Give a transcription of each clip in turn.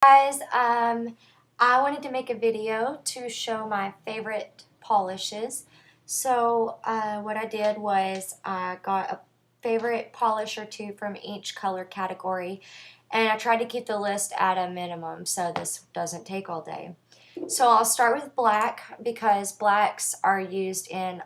Guys, I wanted to make a video to show my favorite polishes. So what I did was I got a favorite polish or two from each color category, and I tried to keep the list at a minimum so this doesn't take all day. So I'll start with black because blacks are used in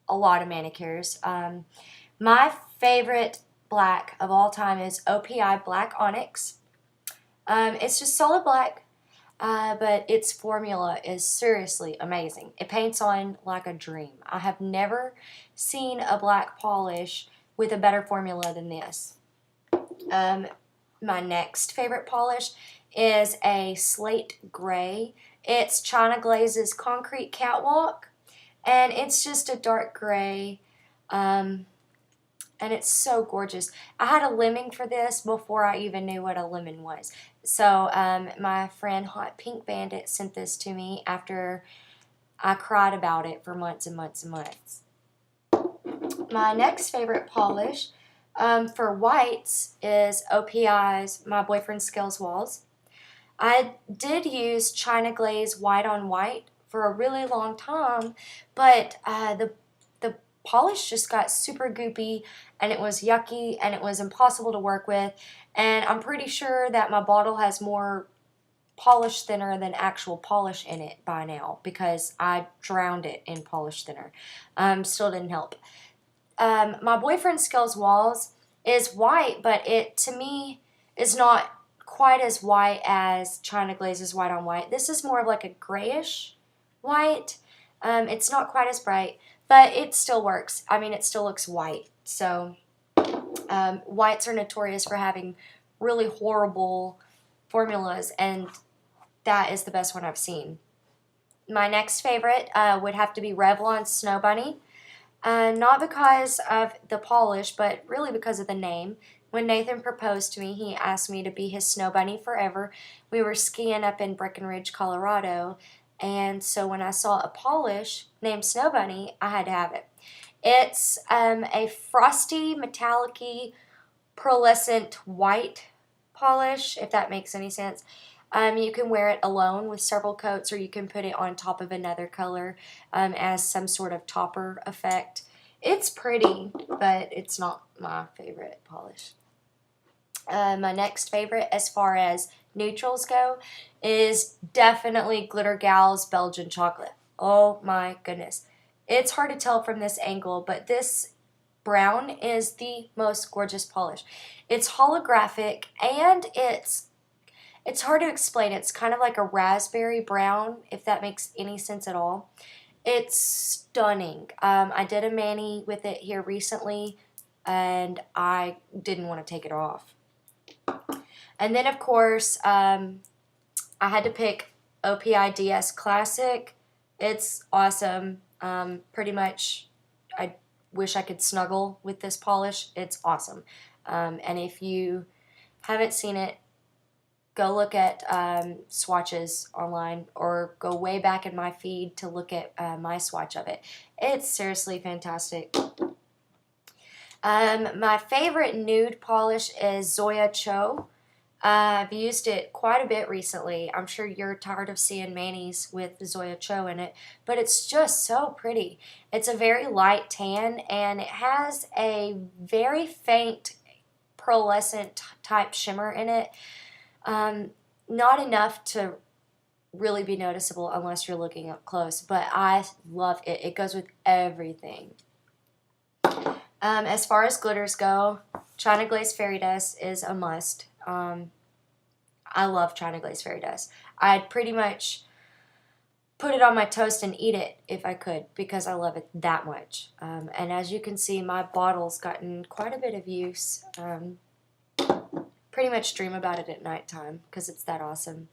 a lot of manicures. My favorite black of all time is OPI Black Onyx. It's just solid black, but its formula is seriously amazing. It paints on like a dream. I have never seen a black polish with a better formula than this. My next favorite polish is a slate gray. It's China Glaze's Concrete Catwalk, and it's just a dark gray. And it's so gorgeous. I had a lemming for this before I even knew what a lemon was. So my friend Hot Pink Bandit sent this to me after I cried about it for months and months and months. My next favorite polish for whites is OPI's My Boyfriend Scales Walls. I did use China Glaze White on White for a really long time, but the polish just got super goopy and it was yucky and it was impossible to work with, and I'm pretty sure that my bottle has more polish thinner than actual polish in it by now because I drowned it in polish thinner. Still didn't help. My Boyfriend Scales Walls is white, but it to me is not quite as white as China Glaze's White on White. This is more of like a grayish white. It's not quite as bright, but it still works. I mean, it still looks white. So whites are notorious for having really horrible formulas, and that is the best one I've seen. My next favorite would have to be Revlon Snow Bunny. Not because of the polish, but really because of the name. When Nathan proposed to me, he asked me to be his snow bunny forever. We were skiing up in Breckenridge, Colorado, and so when I saw a polish named Snow Bunny, I had to have it. It's a frosty, metallic-y, pearlescent white polish, if that makes any sense. You can wear it alone with several coats, or you can put it on top of another color as some sort of topper effect. It's pretty, but it's not my favorite polish. My next favorite, as far as neutrals go, is definitely Glitter Gal's Belgian Chocolate. Oh my goodness. It's hard to tell from this angle, but this brown is the most gorgeous polish. It's holographic and it's hard to explain. It's kind of like a raspberry brown, if that makes any sense at all. It's stunning. I did a mani with it here recently, and I didn't want to take it off. And then, of course, I had to pick OPI DS Classic. It's awesome. Pretty much, I wish I could snuggle with this polish. It's awesome. And if you haven't seen it, go look at swatches online or go way back in my feed to look at my swatch of it. It's seriously fantastic. My favorite nude polish is Zoya Cho. I've used it quite a bit recently. I'm sure you're tired of seeing manis with Zoya Cho in it, but it's just so pretty. It's a very light tan, and it has a very faint pearlescent type shimmer in it. Not enough to really be noticeable unless you're looking up close, but I love it. It goes with everything. As far as glitters go, China Glaze Fairy Dust is a must. I love China Glaze Fairy Dust. I'd pretty much put it on my toast and eat it if I could because I love it that much. And as you can see, my bottle's gotten quite a bit of use. Pretty much dream about it at nighttime because it's that awesome.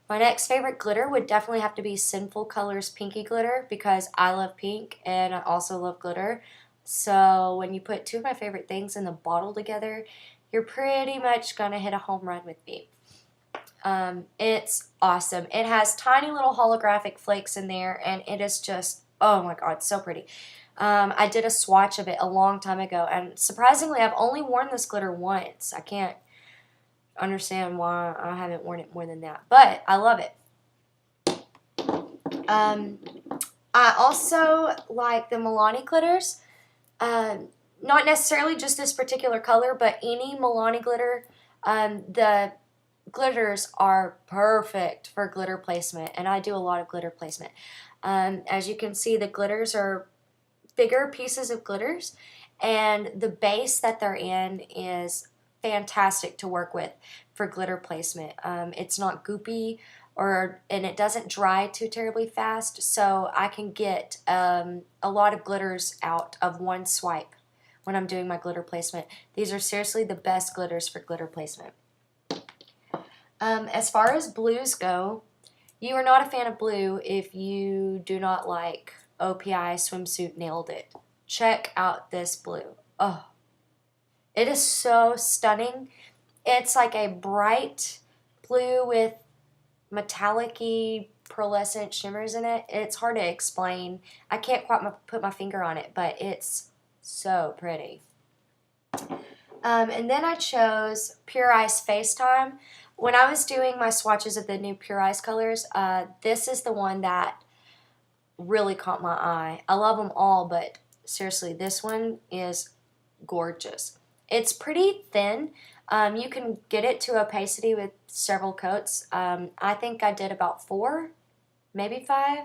My next favorite glitter would definitely have to be Sinful Colors Pinky Glitter because I love pink and I also love glitter. So when you put two of my favorite things in the bottle together, you're pretty much going to hit a home run with me. It's awesome. It has tiny little holographic flakes in there, and it is just, oh my god, so pretty. I did a swatch of it a long time ago, and surprisingly, I've only worn this glitter once. understand why I haven't worn it more than that. But I love it. I also like the Milani glitters. Not necessarily just this particular color, but any Milani glitter. The glitters are perfect for glitter placement, and I do a lot of glitter placement. As you can see, the glitters are bigger pieces of glitters, and the base that they're in is fantastic to work with for glitter placement. It's not goopy, and it doesn't dry too terribly fast, so I can get a lot of glitters out of one swipe when I'm doing my glitter placement. These are seriously the best glitters for glitter placement. As far as blues go, you are not a fan of blue if you do not like OPI Swimsuit Nailed It. Check out this blue. Oh, it is so stunning. It's like a bright blue with metallic-y pearlescent shimmers in it. It's hard to explain. I can't quite put my finger on it, but it's so pretty. And then I chose Pure Ice FaceTime. When I was doing my swatches of the new Pure Ice colors, this is the one that really caught my eye. I love them all, but seriously, this one is gorgeous. It's pretty thin. You can get it to opacity with several coats. I think I did about 4, maybe 5.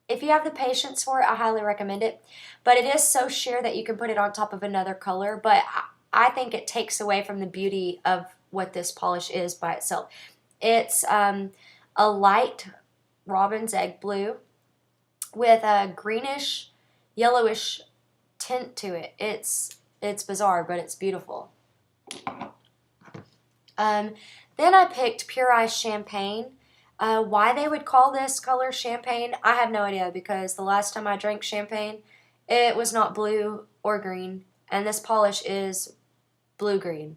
If you have the patience for it, I highly recommend it. But it is so sheer that you can put it on top of another color, but I think it takes away from the beauty of what this polish is by itself. It's a light robin's egg blue with a greenish, yellowish tint to it. It's bizarre, but it's beautiful. Then I picked Pure Ice Champagne. Why they would call this color champagne, I have no idea, because the last time I drank champagne, it was not blue or green, and this polish is blue-green.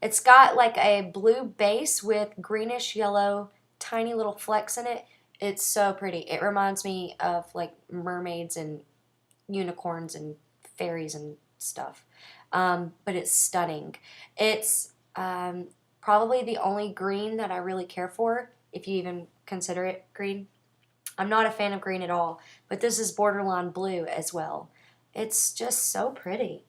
It's got like a blue base with greenish yellow tiny little flecks in it. It's so pretty. It reminds me of like mermaids and unicorns and fairies and stuff. But it's stunning. It's probably the only green that I really care for, if you even consider it green. I'm not a fan of green at all, but this is borderline blue as well. It's just so pretty.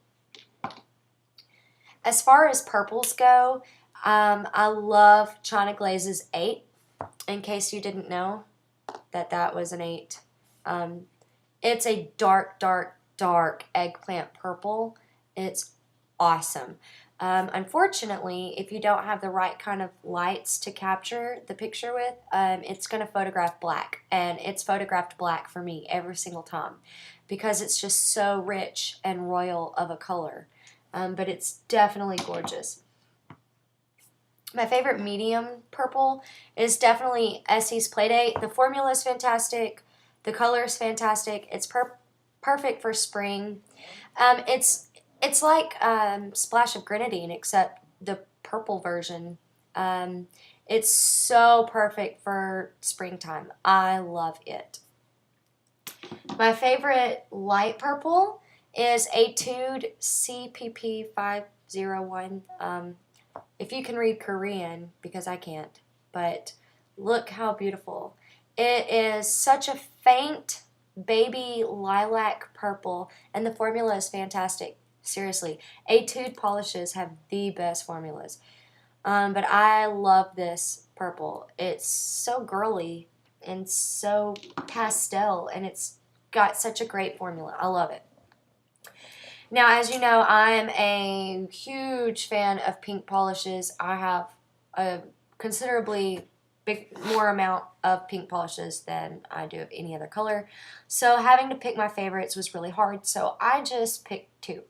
As far as purples go, I love China Glaze's 8, in case you didn't know that was an 8. It's a dark, dark, dark eggplant purple. It's awesome. Unfortunately, if you don't have the right kind of lights to capture the picture with, it's going to photograph black, and it's photographed black for me every single time because it's just so rich and royal of a color. But it's definitely gorgeous. My favorite medium purple is definitely Essie's Playdate. The formula is fantastic. The color is fantastic. It's perfect for spring. It's like Splash of Grenadine, except the purple version. It's so perfect for springtime. I love it. My favorite light purple is Etude CPP 501. If you can read Korean, because I can't, but look how beautiful. It is such a faint baby lilac purple, and the formula is fantastic. Seriously, Etude polishes have the best formulas. But I love this purple. It's so girly and so pastel, and it's got such a great formula. I love it. Now, as you know, I am a huge fan of pink polishes. I have a considerably more amount of pink polishes than I do of any other color. So having to pick my favorites was really hard, so I just picked 2.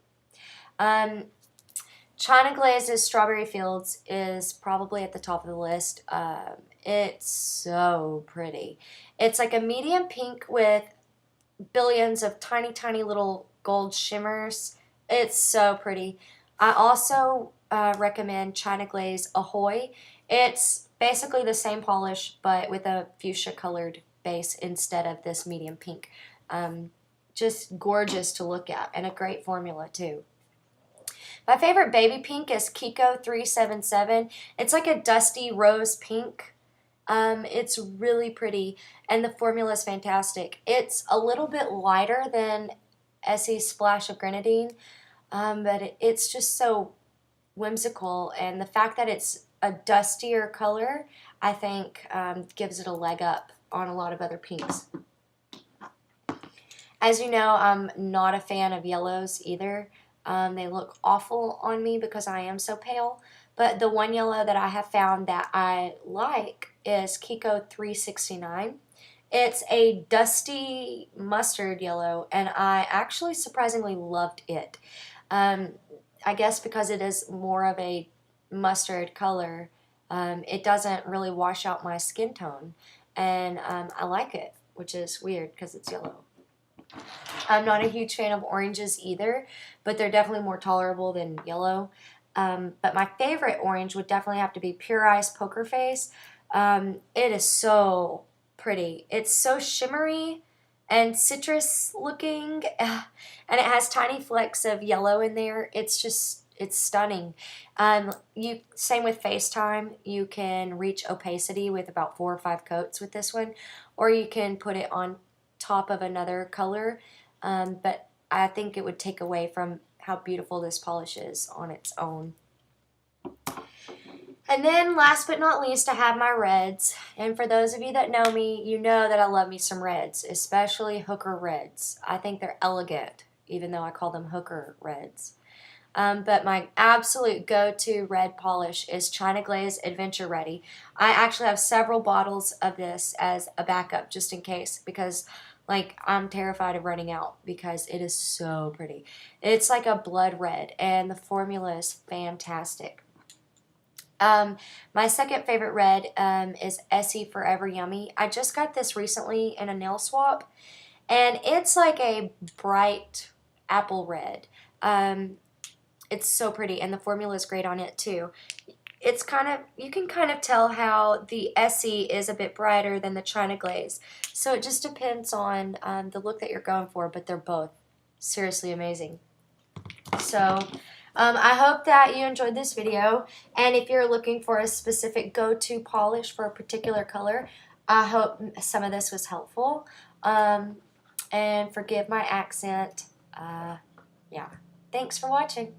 China Glaze's Strawberry Fields is probably at the top of the list. It's so pretty. It's like a medium pink with billions of tiny, tiny little gold shimmers. It's so pretty. I also recommend China Glaze Ahoy. It's basically the same polish, but with a fuchsia colored base instead of this medium pink. Just gorgeous to look at, and a great formula too. My favorite baby pink is Kiko 377. It's like a dusty rose pink. It's really pretty, and the formula is fantastic. It's a little bit lighter than Essie's Splash of Grenadine, but it's just so whimsical, and the fact that it's a dustier color, I think, gives it a leg up on a lot of other pinks. As you know, I'm not a fan of yellows either. They look awful on me because I am so pale. But the one yellow that I have found that I like is Kiko 369. It's a dusty mustard yellow, and I actually surprisingly loved it. I guess because it is more of a mustard color, it doesn't really wash out my skin tone. And I like it, which is weird because it's yellow. I'm not a huge fan of oranges either, but they're definitely more tolerable than yellow. But my favorite orange would definitely have to be Pure Ice Poker Face. It is so pretty. It's so shimmery and citrus looking, and it has tiny flecks of yellow in there. It's stunning. Same with FaceTime. You can reach opacity with about 4 or 5 coats with this one, or you can put it on top of another color, but I think it would take away from how beautiful this polish is on its own. And then last but not least, I have my reds. And for those of you that know me, you know that I love me some reds, especially Hooker reds. I think they're elegant, even though I call them Hooker reds. But my absolute go-to red polish is China Glaze Adventure Ready. I actually have several bottles of this as a backup just in case, because like I'm terrified of running out because it is so pretty. It's like a blood red, and the formula is fantastic. My second favorite red is Essie Forever Yummy. I just got this recently in a nail swap, and it's like a bright apple red. It's so pretty, and the formula is great on it too. It's you can kind of tell how the Essie is a bit brighter than the China Glaze. So it just depends on the look that you're going for, but they're both seriously amazing. So I hope that you enjoyed this video, and if you're looking for a specific go-to polish for a particular color, I hope some of this was helpful. And forgive my accent. Yeah. Thanks for watching.